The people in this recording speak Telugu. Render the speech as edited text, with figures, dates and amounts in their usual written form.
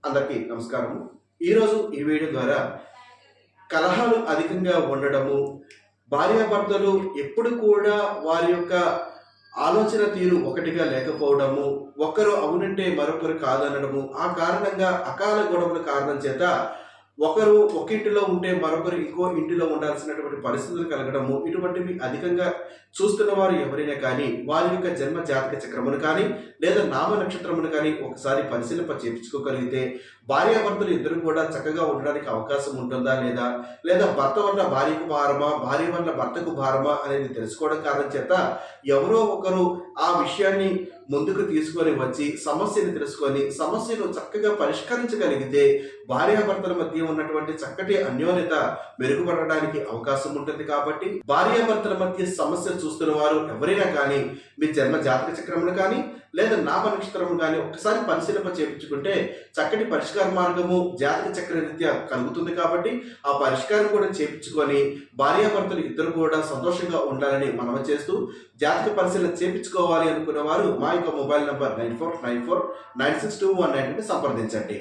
అందరికీ నమస్కారం. ఈరోజు ఈ వీడియో ద్వారా కలహాలు అధికంగా ఉండడము, భార్యాభర్తలు ఎప్పుడు కూడా వారి యొక్క ఆలోచన తీరు ఒకటిగా లేకపోవడము, ఒకరు అవునంటే మరొకరు కాదనడము, ఆ కారణంగా అకాల గొడవల కారణం చేత ఒకరు ఒక ఇంటిలో ఉంటే మరొకరు ఇంకో ఇంటిలో ఉండాల్సినటువంటి పరిస్థితులు కలగడము, ఇటువంటివి అధికంగా చూస్తున్న వారు ఎవరైనా కానీ వారి యొక్క జన్మ జాతక చక్రమును కానీ లేదా నామ నక్షత్రమును కానీ ఒకసారి పరిశీలింప చేపించుకోగలిగితే భార్యాభర్తలు ఇద్దరు కూడా చక్కగా ఉండడానికి అవకాశం ఉంటుందా లేదా, లేదా భర్త వల్ల భార్యకు భారమా, భార్య వల్ల భర్తకు భారమా అనేది తెలుసుకోవడం కారణం చేత ఎవరో ఒకరు ఆ విషయాన్ని ముందుకు తీసుకొని వచ్చి సమస్యను తెలుసుకొని సమస్యను చక్కగా పరిష్కరించగలిగితే భార్యాభర్తల మధ్య ఉన్నటువంటి చక్కటి అన్యోన్యత మెరుగుపడడానికి అవకాశం ఉంటుంది. కాబట్టి భార్యాభర్తల మధ్య సమస్య చూస్తున్న వారు ఎవరైనా కానీ మీ జన్మ జాతక చక్రమును కానీ లేదా నామ నక్షత్రము కానీ ఒక్కసారి పరిశీలన చేయించుకుంటే చక్కటి పరిష్కార మార్గము జాతక చక్ర రీత్యా కలుగుతుంది. కాబట్టి ఆ పరిష్కారం కూడా చేయించుకొని భార్యాభర్తలు ఇద్దరు కూడా సంతోషంగా ఉండాలని మనం చేస్తూ జాతక పరిశీలన చేయించుకోవాలి అనుకున్న వారు మా యొక్క మొబైల్ నంబర్ 9494962199 సంప్రదించండి.